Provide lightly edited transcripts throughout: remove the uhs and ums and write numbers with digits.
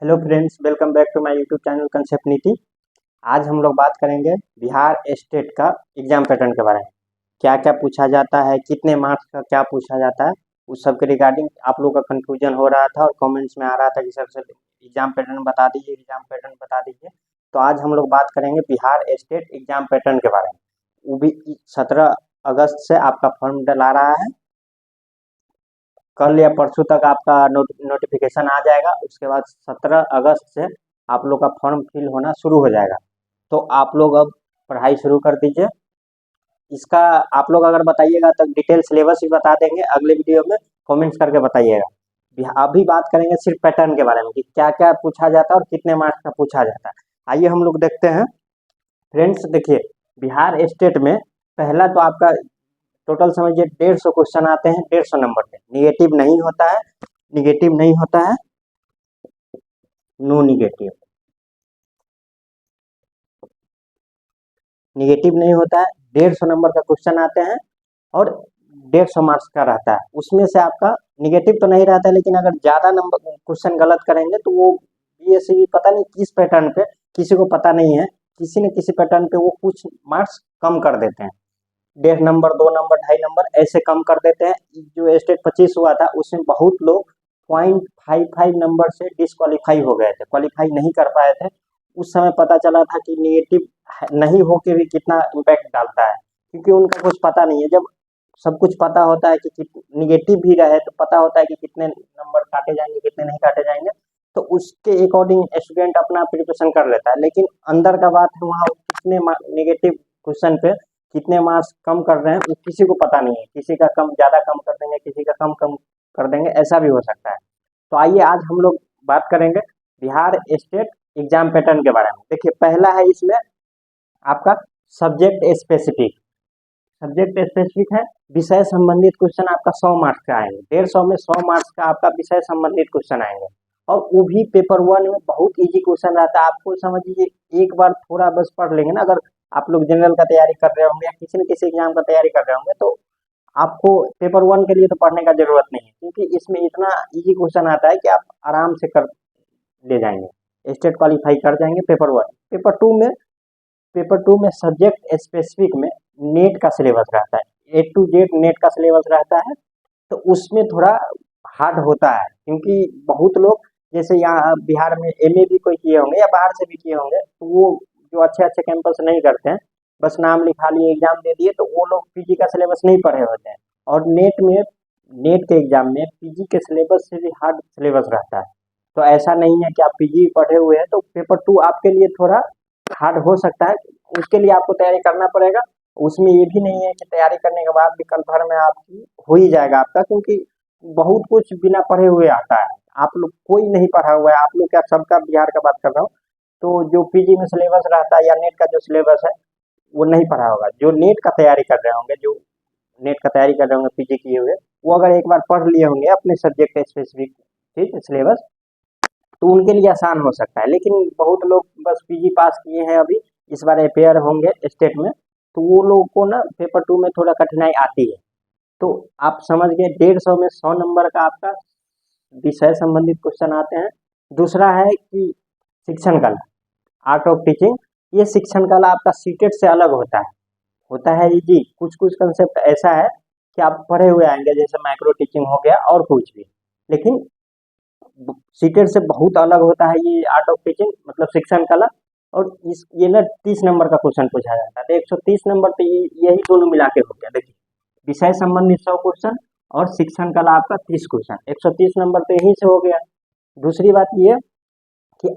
Hello friends, welcome back to my YouTube channel concept Niti. आज हम लोग बात करेंगे बिहार स्टेट का एग्जाम पैटर्न के बारे में। क्या क्या पूछा जाता है, कितने मार्क्स का क्या पूछा जाता है, उस सब के रिगार्डिंग आप लोग का कंफ्यूजन हो रहा था और कमेंट्स में आ रहा था कि सर सर एग्जाम पैटर्न बता दीजिए, एग्जाम पैटर्न बता दीजिए। तो आज हम लोग बात करेंगे बिहार स्टेट एग्जाम पैटर्न के बारे में। वो भी 17 अगस्त से आपका फॉर्म डला रहा है। कल या परसों तक आपका नोटिफिकेशन आ जाएगा। उसके बाद 17 अगस्त से आप लोग का फॉर्म फिल होना शुरू हो जाएगा। तो आप लोग अब पढ़ाई शुरू कर दीजिए। इसका आप लोग अगर बताइएगा तो डिटेल सिलेबस भी बता देंगे अगले वीडियो में, कमेंट्स करके बताइएगा। अभी बात करेंगे सिर्फ पैटर्न के बारे में कि क्या क्या पूछा जाता है और कितने मार्क्स का पूछा जाता है। आइए हम लोग देखते हैं। फ्रेंड्स देखिए, बिहार स्टेट में पहला तो आपका टोटल समझिए 150 क्वेश्चन आते हैं, 150 नंबर पे। निगेटिव नहीं होता है, निगेटिव नहीं होता है, नो निगेटिव, निगेटिव नहीं होता है। 150 नंबर का क्वेश्चन आते हैं और 150 मार्क्स का रहता है। उसमें से आपका निगेटिव तो नहीं रहता है, लेकिन अगर ज़्यादा नंबर क्वेश्चन गलत करेंगे तो वो बीएससी पता नहीं किस पैटर्न पे, किसी को पता नहीं है, किसी न किसी पैटर्न पे वो कुछ मार्क्स कम कर देते हैं। 1.5 नंबर, 2 नंबर, 2.5 नंबर ऐसे कम कर देते हैं। जो स्टेट 25 हुआ था उसमें बहुत लोग 0.55 नंबर से डिसक्वालीफाई हो गए थे, क्वालिफाई नहीं कर पाए थे। उस समय पता चला था कि निगेटिव नहीं होके भी कितना इम्पैक्ट डालता है, क्योंकि उनका कुछ पता नहीं है। जब सब कुछ पता होता है कि निगेटिव भी रहे तो पता होता है कि कितने नंबर काटे जाएंगे, कितने नहीं काटे जाएंगे, तो उसके अकॉर्डिंग स्टूडेंट अपना प्रिपरेशन कर लेता है। लेकिन अंदर का बात है, वहाँ कितने निगेटिव क्वेश्चन पे कितने मार्क्स कम कर रहे हैं वो किसी को पता नहीं है। किसी का कम ज़्यादा कम कर देंगे, किसी का कम कम कर देंगे, ऐसा भी हो सकता है। तो आइए आज हम लोग बात करेंगे बिहार स्टेट एग्जाम पैटर्न के बारे में। देखिए, पहला है इसमें आपका सब्जेक्ट स्पेसिफिक। सब्जेक्ट स्पेसिफिक है, विषय संबंधित क्वेश्चन आपका 100 मार्क्स का आएंगे। 150 में 100 मार्क्स का आपका विषय संबंधित क्वेश्चन आएंगे। और वो भी पेपर 1 में बहुत इजी क्वेश्चन रहता है। आपको समझ लीजिए एक बार थोड़ा बस पढ़ लेंगे ना, अगर आप लोग जनरल का तैयारी कर रहे होंगे या किसी न किसी एग्जाम का तैयारी कर रहे होंगे, तो आपको पेपर 1 के लिए तो पढ़ने का जरूरत नहीं है, क्योंकि इसमें इतना इजी क्वेश्चन आता है कि आप आराम से कर ले जाएंगे, स्टेट क्वालिफाई कर जाएंगे पेपर 1। पेपर टू में सब्जेक्ट स्पेसिफिक में नेट का सिलेबस रहता है, ए टू जेड नेट का सिलेबस रहता है। तो उसमें थोड़ा हार्ड होता है, क्योंकि बहुत लोग जैसे यहाँ बिहार में एमए भी कोई किए होंगे या बाहर से भी किए होंगे, तो वो जो अच्छे अच्छे कैंपस नहीं करते हैं, बस नाम लिखा लिए, एग्जाम दे दिए, तो वो लोग पीजी का सिलेबस नहीं पढ़े होते हैं। और नेट के एग्जाम में पीजी के सिलेबस से भी हार्ड सिलेबस रहता है। तो ऐसा नहीं है कि आप पीजी पढ़े हुए हैं तो पेपर 2 आपके लिए थोड़ा हार्ड हो सकता है। उसके लिए आपको तैयारी करना पड़ेगा। उसमें ये भी नहीं है कि तैयारी करने के बाद भी कल भर में आपकी हो ही जाएगा आपका, क्योंकि बहुत कुछ बिना पढ़े हुए आता है। आप लोग कोई नहीं पढ़ा हुआ है, आप लोग क्या, सबका बिहार का बात कर रहा हूँ। तो जो पीजी में सिलेबस रहता है या नेट का जो सिलेबस है वो नहीं पढ़ा होगा। जो नेट का तैयारी कर रहे होंगे, जो नेट का तैयारी कर रहे होंगे पीजी किए हुए, वो अगर एक बार पढ़ लिए होंगे अपने सब्जेक्ट स्पेसिफिक ठीक सिलेबस, तो उनके लिए आसान हो सकता है। लेकिन बहुत लोग बस पीजी पास किए हैं, अभी इस बार अपेयर होंगे स्टेट में, तो वो लोगों को ना पेपर 2 में थोड़ा कठिनाई आती है। तो आप समझ गए, 150 में 100 नंबर का आपका विषय संबंधित क्वेश्चन आते हैं। दूसरा है कि शिक्षण कला, आर्ट ऑफ टीचिंग। ये शिक्षण कला आपका सीटेट से अलग होता है इजी। कुछ कुछ कंसेप्ट ऐसा है कि आप पढ़े हुए आएंगे, जैसे माइक्रो टीचिंग हो गया और कुछ भी, लेकिन सीटेट से बहुत अलग होता है ये आर्ट ऑफ टीचिंग, मतलब शिक्षण कला। और इस ये ना 30 नंबर का क्वेश्चन पूछा जाता है। तो 130 नंबर पे यही दोनों मिला के हो गया। देखिए, विषय संबंधित 100 क्वेश्चन और शिक्षण कला आपका 30 क्वेश्चन, 130 नंबर तो यहीं से हो गया। दूसरी बात ये कि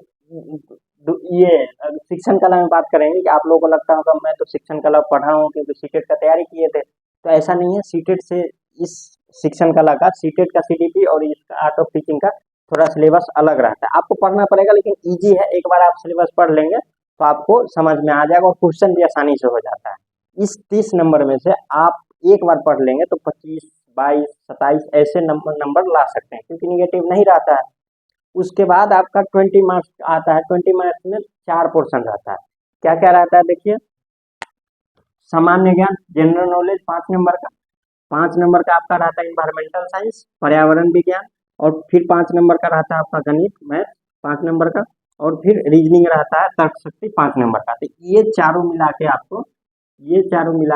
ये शिक्षण कला में बात करेंगे कि आप लोगों को लगता होगा मैं तो शिक्षण कला पढ़ा हूँ क्योंकि सीटेट का तैयारी किए थे, तो ऐसा नहीं है। सीटेट से इस शिक्षण कला का, सीटेट का सीडीपी और इसका आर्ट ऑफ टीचिंग का थोड़ा सिलेबस अलग रहता है। आपको पढ़ना पड़ेगा, लेकिन इजी है। एक बार आप सिलेबस पढ़ लेंगे तो आपको समझ में आ जाएगा और क्वेश्चन भी आसानी से हो जाता है। इस 30 नंबर में से आप एक बार पढ़ लेंगे तो 25, 22, 27 ऐसे नंबर ला सकते हैं, क्योंकि निगेटिव नहीं रहता है। उसके बाद आपका 20 मार्क्स आता है। 20 मार्क्स में 4 पोर्शन रहता है। क्या क्या रहता है देखिए, सामान्य ज्ञान, जनरल नॉलेज 5 नंबर का। 5 नंबर का आपका रहता है इन्वायरमेंटल साइंस, पर्यावरण विज्ञान। और फिर 5 नंबर का रहता है आपका गणित, मैथ। 5 नंबर का, और फिर रीजनिंग रहता है तर्क शक्ति 5 नंबर का। तो ये चारों मिला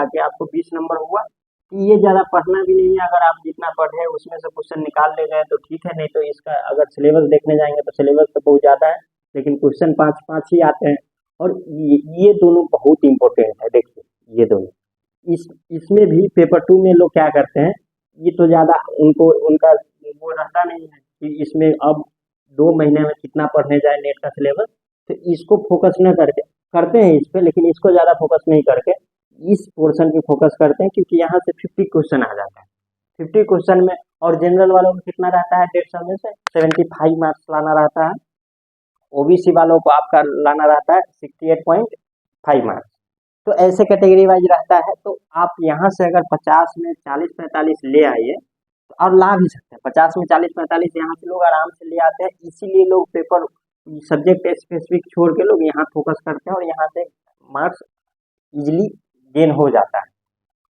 के आपको 20 नंबर हुआ। ये ज़्यादा पढ़ना भी नहीं है, अगर आप जितना पढ़े उसमें से क्वेश्चन निकाल ले गए तो ठीक है, नहीं तो इसका अगर सिलेबस देखने जाएंगे तो सिलेबस तो बहुत ज़्यादा है, लेकिन क्वेश्चन 5-5 ही आते हैं। और ये दोनों बहुत इंपॉर्टेंट है। देखिए ये दोनों, इसमें भी पेपर 2 में लोग क्या करते हैं, ये तो ज़्यादा उनको उनका वो रहता नहीं है कि इसमें अब 2 महीने में कितना पढ़ने जाए नेट का सिलेबस, तो इसको फोकस न करके करते हैं इस पे, लेकिन इसको ज़्यादा फोकस नहीं करके इस पोर्शन पे फोकस करते हैं, क्योंकि यहाँ से 50 क्वेश्चन आ जाता है। 50 क्वेश्चन में, और जनरल वालों को कितना रहता है 150 में से 75 मार्क्स लाना रहता है। ओबीसी वालों को आपका लाना रहता है 68.5 मार्क्स। तो ऐसे कैटेगरी वाइज रहता है। तो आप यहाँ से अगर 50 में 40-45 ले आइए तो और ला भी सकते हैं। 50 में 40-45 यहाँ से लोग आराम से ले आते हैं, इसीलिए लोग पेपर सब्जेक्ट स्पेसिफिक छोड़ के लोग यहाँ फोकस करते हैं और यहाँ से मार्क्स इजिली गेन हो जाता है।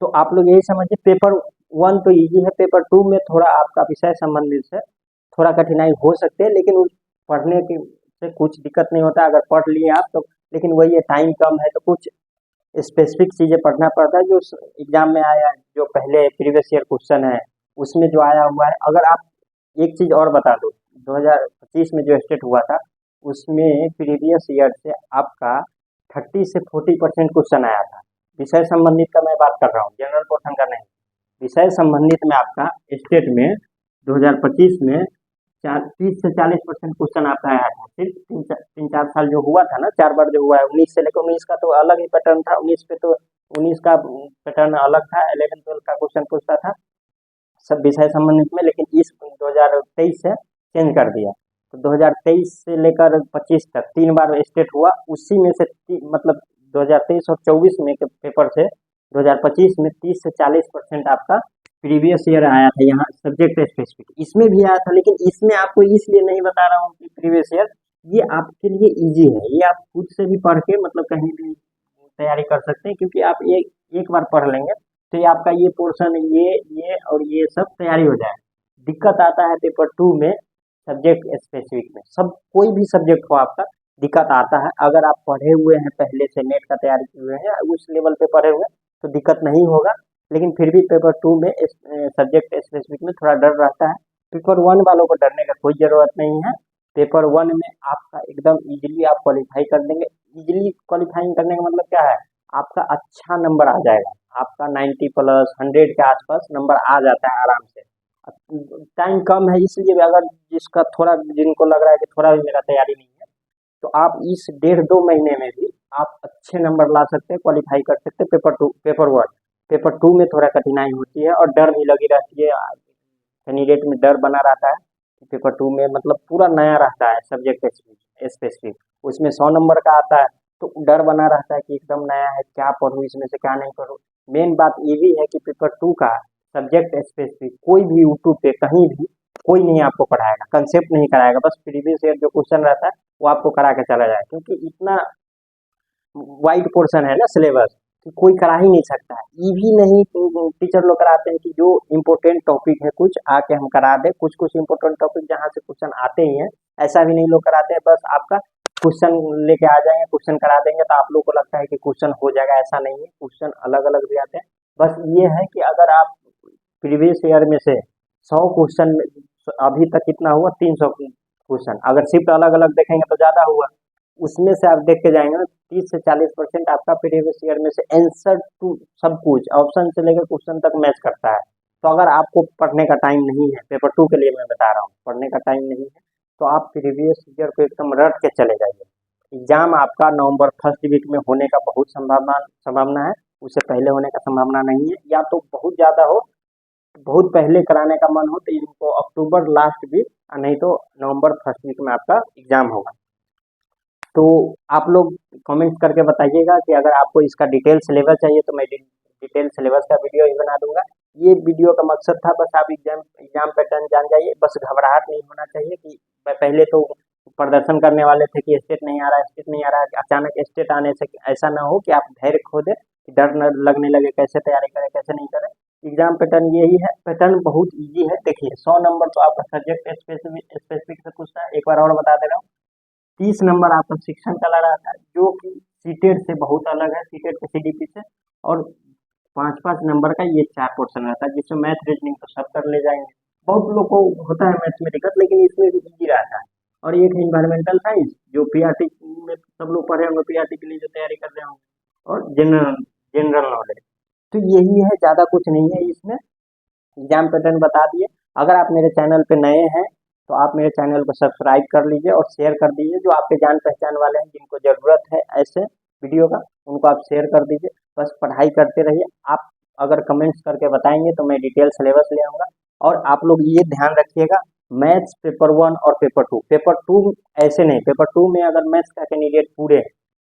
तो आप लोग यही समझिए, पेपर 1 तो इजी है, पेपर 2 में थोड़ा आपका विषय संबंधित से थोड़ा कठिनाई हो सकती है, लेकिन उस पढ़ने की से कुछ दिक्कत नहीं होता अगर पढ़ लिए आप तो। लेकिन वही है, टाइम कम है तो कुछ स्पेसिफिक चीज़ें पढ़ना पड़ता है जो एग्जाम में आया है, जो पहले प्रीवियस ईयर क्वेश्चन है उसमें जो आया हुआ है। अगर आप एक चीज़ और बता दो, 2025 में जो स्टेट हुआ था उसमें प्रीवियस ईयर से आपका 30 से 40% क्वेश्चन आया था। विषय संबंधित का मैं बात कर रहा हूँ, जनरल पोर्शन का नहीं। विषय संबंधित में आपका स्टेट में 2025 में 30 से 40% क्वेश्चन आपका आया था। सिर्फ 3-4 साल जो हुआ था ना, 4 बार जो हुआ है, 19 से लेकर 19 का तो अलग ही पैटर्न था। 19 पे तो 19 का पैटर्न अलग था, 11-12 का क्वेश्चन पूछता था सब विषय संबंधित में, लेकिन इस 2023 से चेंज कर दिया। तो 2023 से लेकर 25 तक 3 बार स्टेट हुआ, उसी में से मतलब 2023 और 24 में के पेपर से 2025 में 30 से 40% आपका प्रीवियस ईयर आया था यहाँ सब्जेक्ट स्पेसिफिक। इसमें भी आया था, लेकिन इसमें आपको इसलिए नहीं बता रहा हूँ कि प्रीवियस ईयर ये आपके लिए इजी है, ये आप खुद से भी पढ़ के मतलब कहीं भी तैयारी कर सकते हैं, क्योंकि आप एक बार पढ़ लेंगे तो ये आपका ये पोर्शन ये और ये सब तैयारी हो जाए। दिक्कत आता है पेपर 2 में सब्जेक्ट स्पेसिफिक में, सब कोई भी सब्जेक्ट हो आपका दिक्कत आता है। अगर आप पढ़े हुए हैं पहले से, नेट का तैयारी किए हुए हैं, उस लेवल पे पढ़े हुए हैं तो दिक्कत नहीं होगा, लेकिन फिर भी पेपर 2 में सब्जेक्ट स्पेसिफिक में थोड़ा डर रहता है। पेपर 1 वालों को डरने का कोई ज़रूरत नहीं है। पेपर 1 में आपका एकदम इजीली आप क्वालिफाई कर देंगे। इजीली क्वालिफाइंग करने का मतलब क्या है, आपका अच्छा नंबर आ जाएगा, आपका 90 प्लस 100 के आसपास नंबर आ जाता है आराम से। टाइम कम है इसलिए भी, अगर जिसका थोड़ा, जिनको लग रहा है कि थोड़ा भी मेरा तैयारी नहीं है, तो आप इस 1.5-2 महीने में भी आप अच्छे नंबर ला सकते हैं, क्वालिफाई कर सकते हैं पेपर 1। पेपर 2 में थोड़ा कठिनाई होती है और डर भी लगी रहती है, कैंडिडेट में डर बना रहता है। पेपर 2 में मतलब पूरा नया रहता है सब्जेक्ट स्पेसिफिक, उसमें 100 नंबर का आता है, तो डर बना रहता है कि एकदम नया है, क्या पढ़ूँ इसमें से क्या नहीं पढ़ूँ। मेन बात ये भी है कि पेपर 2 का सब्जेक्ट स्पेसिफिक कोई भी यूट्यूब पे कहीं भी कोई नहीं आपको पढ़ाएगा, कंसेप्ट नहीं कराएगा, बस प्रीवियस ईयर जो क्वेश्चन रहता है वो आपको करा के चला जाए, क्योंकि इतना वाइड पोर्शन है ना सिलेबस कि कोई करा ही नहीं सकता है। ये भी नहीं टीचर लोग कराते हैं कि जो इम्पोर्टेंट टॉपिक है कुछ आके हम करा दें, कुछ कुछ इम्पोर्टेंट टॉपिक जहाँ से क्वेश्चन आते ही हैं, ऐसा भी नहीं लोग कराते हैं। बस आपका क्वेश्चन लेके आ जाएंगे, क्वेश्चन करा देंगे, तो आप लोग को लगता है कि क्वेश्चन हो जाएगा, ऐसा नहीं है, क्वेश्चन अलग अलग भी आते हैं। बस ये है कि अगर आप प्रीवियस ईयर में से 100 क्वेश्चन, अभी तक कितना हुआ 300 क्वेश्चन, अगर शिफ्ट अलग अलग देखेंगे तो ज़्यादा हुआ, उसमें से आप देख के जाएंगे ना 30 से 40% आपका प्रीवियस ईयर में से आंसर टू सब कुछ ऑप्शन से लेकर क्वेश्चन तक मैच करता है। तो अगर आपको पढ़ने का टाइम नहीं है, पेपर 2 के लिए मैं बता रहा हूँ, पढ़ने का टाइम नहीं है, तो आप प्रीवियस ईयर को एकदम रट के चले जाइए। एग्जाम आपका नवंबर फर्स्ट वीक में होने का बहुत संभावना है, उससे पहले होने का संभावना नहीं है। या तो बहुत ज़्यादा हो, बहुत पहले कराने का मन हो तो इनको अक्टूबर लास्ट वीक, नहीं तो नवंबर फर्स्ट वीक में आपका एग्जाम होगा। तो आप लोग कमेंट करके बताइएगा कि अगर आपको इसका डिटेल सिलेबस चाहिए तो मैं डिटेल सिलेबस का वीडियो ही बना दूंगा। ये वीडियो का मकसद था बस आप एग्जाम पैटर्न जान जाइए, बस घबराहट नहीं होना चाहिए कि पहले तो प्रदर्शन करने वाले थे कि स्टेट नहीं आ रहा है, स्टेट नहीं आ रहा है, अचानक स्टेट आने से ऐसा ना हो कि आप धैर्य खो दें, कि डर न लगने लगे कैसे तैयारी करें कैसे नहीं करें। एग्जाम पैटर्न यही है, पैटर्न बहुत ईजी है। देखिए 100 नंबर तो आपका सब्जेक्ट स्पेसिफिक से पूछता है। एक बार और बता दे रहा हूँ, 30 नंबर आपका शिक्षण का लगा रहता है, जो कि सीटेट से बहुत अलग है, सीटेट के सीडीपी से। और 5-5 नंबर का ये 4 पोर्शन रहता है, जिसमें मैथ रीजनिंग तो सब कर ले जाएंगे। बहुत लोग को होता है मैथ्स में दिक्कत, लेकिन इसमें भी इजी रहता है। और एक है इन्वायरमेंटल साइंस, जो पीआरटी में सब लोग पढ़े होंगे, पीआरटी के लिए जो तैयारी कर रहे होंगे। और जनरल जनरल नॉलेज। तो यही है, ज़्यादा कुछ नहीं है इसमें। एग्जाम पैटर्न बता दिए। अगर आप मेरे चैनल पे नए हैं तो आप मेरे चैनल को सब्सक्राइब कर लीजिए और शेयर कर दीजिए। जो आपके जान पहचान वाले हैं, जिनको ज़रूरत है ऐसे वीडियो का, उनको आप शेयर कर दीजिए। बस पढ़ाई करते रहिए। आप अगर कमेंट्स करके बताएंगे तो मैं डिटेल सिलेबस ले आऊँगा। और आप लोग ये ध्यान रखिएगा, मैथ्स पेपर 1 और पेपर टू ऐसे नहीं, पेपर 2 में अगर मैथ्स का कैंडिडेट पूरे हैं,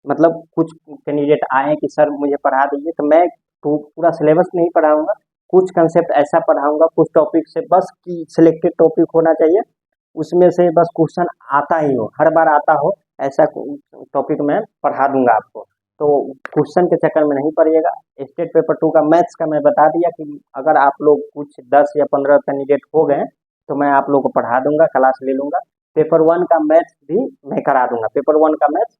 मतलब कुछ कैंडिडेट आए कि सर मुझे पढ़ा दीजिए, तो मैं पूरा सिलेबस नहीं पढ़ाऊंगा। कुछ कंसेप्ट ऐसा पढ़ाऊंगा, कुछ टॉपिक से, बस कि सिलेक्टेड टॉपिक होना चाहिए, उसमें से बस क्वेश्चन आता ही हो, हर बार आता हो, ऐसा टॉपिक मैं पढ़ा दूंगा आपको। तो क्वेश्चन के चक्कर में नहीं पड़िएगा। स्टेट पेपर 2 का मैथ्स का मैं बता दिया कि अगर आप लोग कुछ 10 या 15 कैंडिडेट हो गए तो मैं आप लोग को पढ़ा दूंगा, क्लास ले लूंगा। पेपर 1 का मैथ्स भी मैं करा दूंगा। पेपर 1 का मैथ्स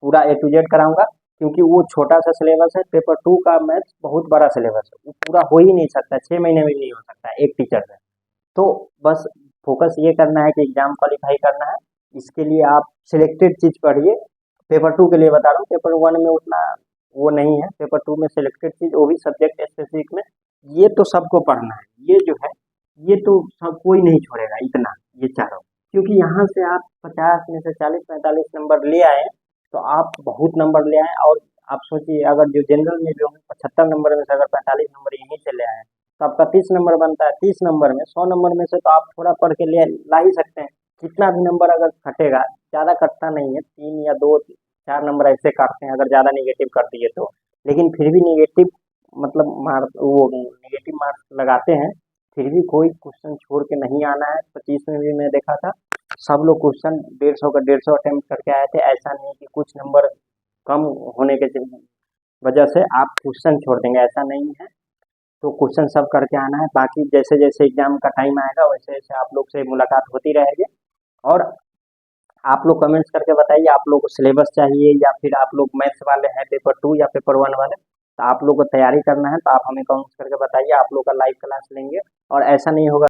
पूरा ए टू जेड कराऊंगा, क्योंकि वो छोटा सा सिलेबस है। पेपर 2 का मैथ्स बहुत बड़ा सिलेबस है, वो पूरा हो ही नहीं सकता, 6 महीने में नहीं हो सकता एक टीचर से। तो बस फोकस ये करना है कि एग्जाम क्वालिफाई करना है। इसके लिए आप सिलेक्टेड चीज़ पढ़िए। पेपर 2 के लिए बता रहा हूँ, पेपर 1 में उतना वो नहीं है, पेपर 2 में सिलेक्टेड चीज़, वो भी सब्जेक्ट स्पेसिफिक में। ये तो सबको पढ़ना है, ये जो है ये तो सब कोई नहीं छोड़ेगा इतना, ये चारों। क्योंकि यहाँ से आप 50 में से 40-45 नंबर ले आए तो आप बहुत नंबर ले आए। और आप सोचिए, अगर जो जनरल में जो 75 नंबर में से अगर 45 नंबर यहीं से ले आए तो आपका 30 नंबर बनता है। 30 नंबर में 100 नंबर में से तो आप थोड़ा पढ़ के ले ला ही सकते हैं। कितना भी नंबर अगर कटेगा, ज़्यादा कटता नहीं है, 3 या 2-4 नंबर ऐसे काटते हैं अगर ज़्यादा निगेटिव कर दिए तो। लेकिन फिर भी निगेटिव मतलब मार्क, वो निगेटिव मार्क्स लगाते हैं। फिर भी कोई क्वेश्चन छोड़ के नहीं आना है। 25 में भी मैं देखा था, सब लोग क्वेश्चन 150 का 150 अटेम्प्ट करके आए थे। ऐसा नहीं कि कुछ नंबर कम होने के वजह से आप क्वेश्चन छोड़ देंगे, ऐसा नहीं है। तो क्वेश्चन सब करके आना है। बाकी जैसे जैसे एग्जाम का टाइम आएगा वैसे वैसे आप लोग से मुलाकात होती रहेगी। और आप लोग कमेंट्स करके बताइए, आप लोग को सिलेबस चाहिए या फिर आप लोग मैथ्स वाले हैं पेपर 2 या पेपर 1 वाले। तो आप लोग को तैयारी करना है तो आप हमें कमेंट्स करके बताइए, आप लोग का लाइव क्लास लेंगे। और ऐसा नहीं होगा